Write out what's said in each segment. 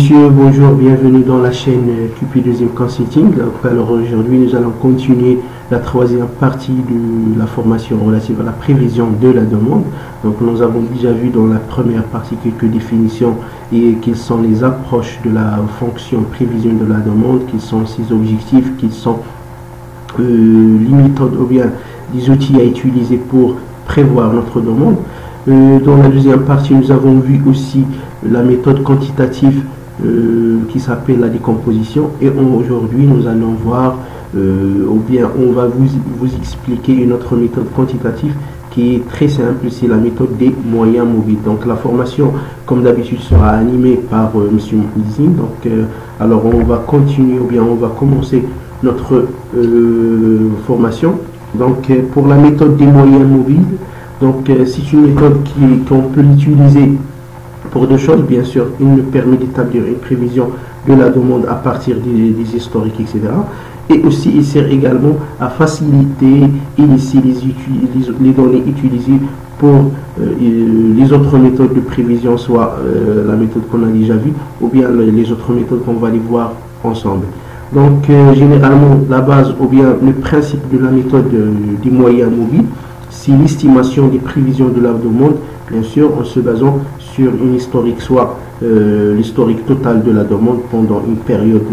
Monsieur, bonjour, bienvenue dans la chaîne QP2M Consulting. Alors aujourd'hui, nous allons continuer la troisième partie de la formation relative à la prévision de la demande. Donc nous avons déjà vu dans la première partie quelques définitions et quelles sont les approches de la fonction prévision de la demande, quels sont ses objectifs, quels sont les méthodes ou bien les outils à utiliser pour prévoir notre demande. Dans la deuxième partie, nous avons vu aussi la méthode quantitative qui s'appelle la décomposition, et aujourd'hui nous allons voir ou bien on va vous expliquer une autre méthode quantitative qui est très simple, c'est la méthode des moyens mobiles. Donc la formation comme d'habitude sera animée par monsieur Mouhidine. Donc alors on va continuer ou bien on va commencer notre formation. Donc pour la méthode des moyens mobiles, donc c'est une méthode qu'on peut l'utiliser pour deux choses. Bien sûr, il nous permet d'établir une prévision de la demande à partir des historiques, etc. Et aussi, il sert également à faciliter et laisser les données utilisées pour les autres méthodes de prévision, soit la méthode qu'on a déjà vue, ou bien les autres méthodes qu'on va les voir ensemble. Donc, généralement, la base, ou bien le principe de la méthode des moyens mobiles, c'est l'estimation des prévisions de la demande, bien sûr, en se basant sur une historique, soit l'historique total de la demande pendant une période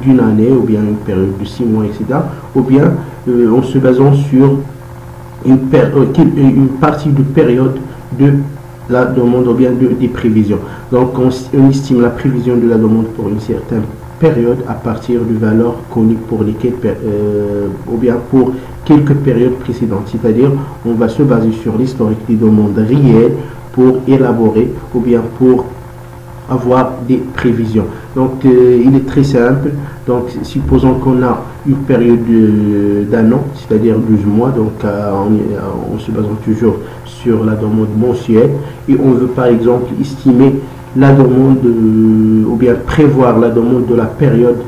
d'une année, ou bien une période de 6 mois, etc. Ou bien en se basant sur une partie de période de la demande, ou bien des prévisions. Donc on estime la prévision de la demande pour une certaine période à partir de valeurs connues pour lesquelles ou bien pour quelques périodes précédentes, c'est-à-dire on va se baser sur l'historique des demandes réelles pour élaborer ou bien pour avoir des prévisions. Donc il est très simple. Donc supposons qu'on a une période d'un an, c'est-à-dire 12 mois, donc on se basant toujours sur la demande mensuelle, et on veut par exemple estimer la demande ou bien prévoir la demande de la période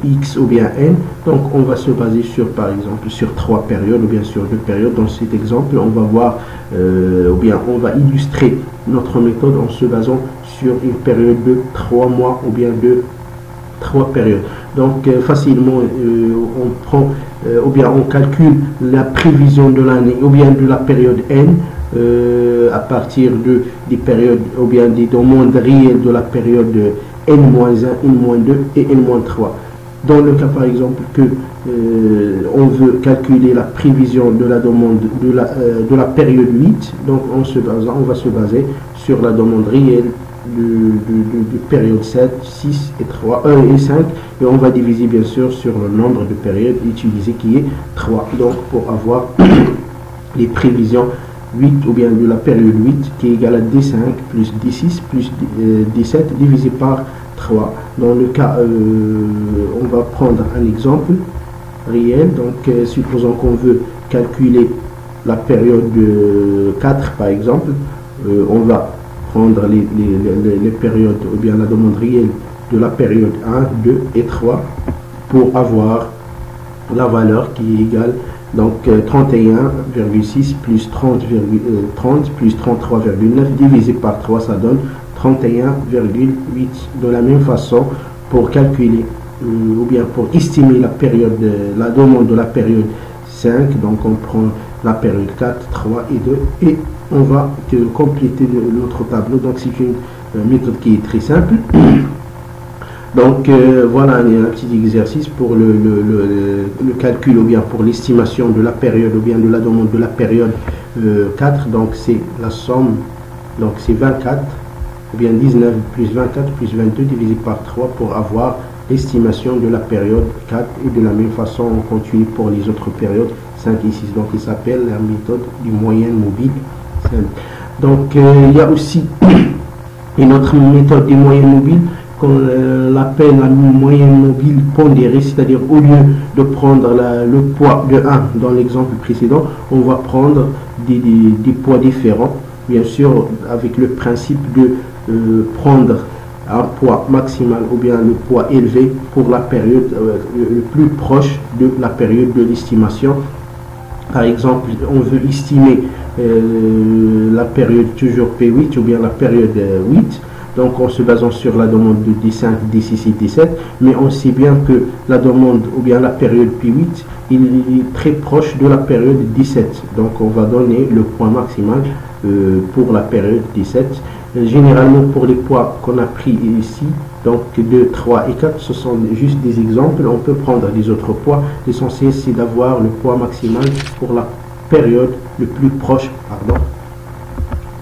X ou bien N. Donc on va se baser sur par exemple sur 3 périodes ou bien sur 2 périodes. Dans cet exemple, on va voir ou bien on va illustrer notre méthode en se basant sur une période de 3 mois ou bien de 3 périodes. Donc facilement on prend ou bien on calcule la prévision de l'année ou bien de la période N à partir des périodes ou bien des demandes réelles de la période N-1, N-2 et N-3. Dans le cas par exemple que on veut calculer la prévision de la demande de la période 8, donc on va se baser sur la demande réelle de période 7, 6 et 3, 1 et 5, et on va diviser bien sûr sur le nombre de périodes utilisées qui est 3. Donc pour avoir les prévisions 8 ou bien de la période 8 qui est égal à D5 plus D6 plus D7 divisé par 3. Dans le cas, on va prendre un exemple réel. Donc supposons qu'on veut calculer la période 4 par exemple, on va prendre les périodes ou bien la demande réelle de la période 1, 2 et 3 pour avoir la valeur qui est égale donc 31,6 plus 30 plus 33,9 divisé par 3, ça donne 31,8. De la même façon, pour calculer ou bien pour estimer la période la demande de la période 5, donc on prend la période 4, 3 et 2 et on va compléter notre tableau. Donc c'est une méthode qui est très simple. Donc voilà un petit exercice pour le calcul ou bien pour l'estimation de la période ou bien de la demande de la période 4. Donc c'est la somme, donc c'est 24 ou bien 19 plus 24 plus 22 divisé par 3 pour avoir l'estimation de la période 4. Et de la même façon on continue pour les autres périodes 5 et 6. Donc il s'appelle la méthode du moyen mobile simple. Donc il y a aussi une autre méthode des moyens mobiles qu'on l'appelle la moyenne mobile pondérée, c'est-à-dire au lieu de prendre le poids de 1 dans l'exemple précédent, on va prendre des poids différents, bien sûr avec le principe de prendre un poids maximal ou bien le poids élevé pour la période le plus proche de la période de l'estimation. Par exemple, on veut estimer la période toujours P8 ou bien la période 8. donc en se basant sur la demande de D5, D6 et D7, mais on sait bien que la demande ou bien la période P8 il est très proche de la période D7, donc on va donner le poids maximal pour la période D7. Généralement pour les poids qu'on a pris ici, donc 2, 3 et 4, ce sont juste des exemples, on peut prendre des autres poids. L'essentiel c'est d'avoir le poids maximal pour la période le plus proche,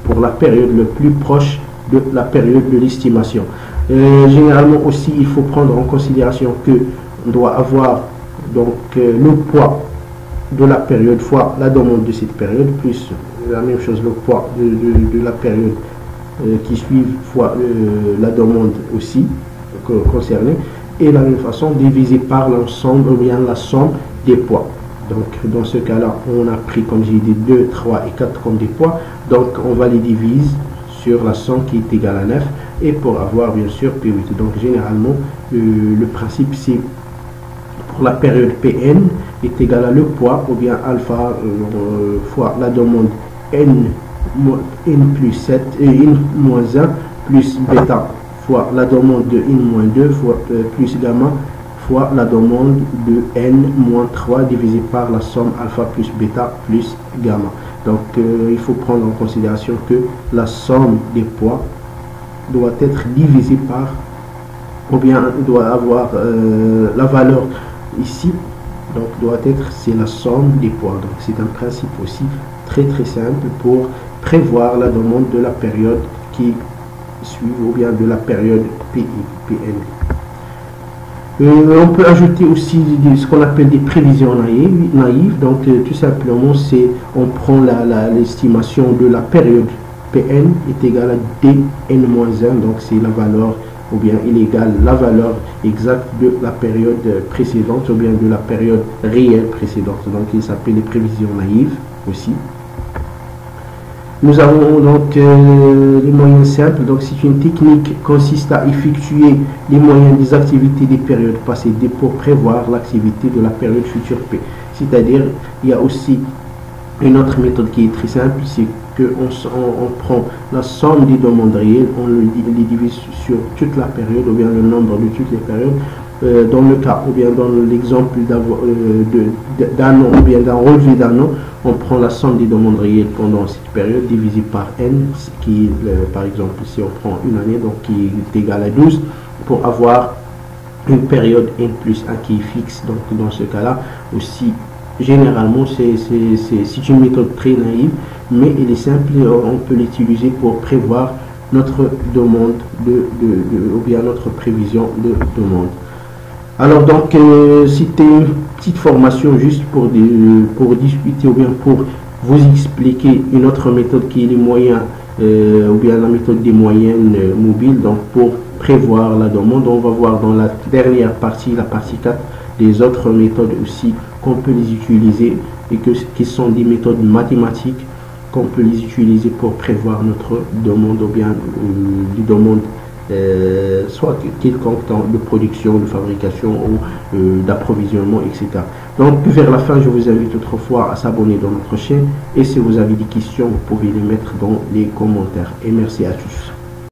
pour la période le plus proche de la période de l'estimation. Généralement aussi il faut prendre en considération que on doit avoir donc le poids de la période fois la demande de cette période, plus la même chose le poids de la période qui suivent fois la demande aussi concernée, et la même façon divisé par l'ensemble ou bien la somme des poids. Donc dans ce cas là on a pris, comme j'ai dit, 2, 3 et 4 comme des poids, donc on va les diviser sur la somme qui est égale à 9 et pour avoir bien sûr P8. Donc généralement le principe c'est pour la période Pn est égal à le poids ou bien alpha fois la demande n plus 7 et n moins 1 plus bêta fois la demande de n moins 2 fois plus gamma fois la demande de n moins 3 divisé par la somme alpha plus bêta plus gamma. Donc il faut prendre en considération que la somme des poids doit être divisée par, ou bien doit avoir la valeur ici, donc doit être, c'est la somme des poids. Donc c'est un principe aussi très simple pour prévoir la demande de la période qui suit ou bien de la période PN. On peut ajouter aussi ce qu'on appelle des prévisions naïves. Donc tout simplement c'est on prend l'estimation de la période Pn est égale à Dn-1, donc c'est la valeur ou bien il est égal à la valeur exacte de la période précédente ou bien de la période réelle précédente. Donc il s'appelle les prévisions naïves aussi. Nous avons donc les moyens simples. Donc c'est une technique qui consiste à effectuer les moyens des activités des périodes passées D pour prévoir l'activité de la période future P. C'est-à-dire il y a aussi une autre méthode qui est très simple, c'est on prend la somme des demandes réelles, on les divise sur toute la période ou bien le nombre de toutes les périodes. Dans le cas ou bien dans l'exemple d'un an ou bien d'un relevé d'un an, on prend la somme des demandes réelles pendant cette période divisée par n, qui par exemple si on prend une année, donc qui est égal à 12, pour avoir une période n plus 1 qui est fixe. Donc dans ce cas là aussi généralement c'est une méthode très naïve, mais il est simple et on peut l'utiliser pour prévoir notre demande ou bien notre prévision de demande. Alors donc c'était une petite formation juste pour discuter ou bien pour vous expliquer une autre méthode qui est les moyens ou bien la méthode des moyennes mobiles, donc pour prévoir la demande. On va voir dans la dernière partie, la partie 4, des autres méthodes aussi qu'on peut les utiliser et qui sont des méthodes mathématiques qu'on peut les utiliser pour prévoir notre demande ou bien des demandes soit quelconque de production, de fabrication ou d'approvisionnement, etc. Donc vers la fin je vous invite autrefois à s'abonner dans notre chaîne et si vous avez des questions vous pouvez les mettre dans les commentaires et merci à tous.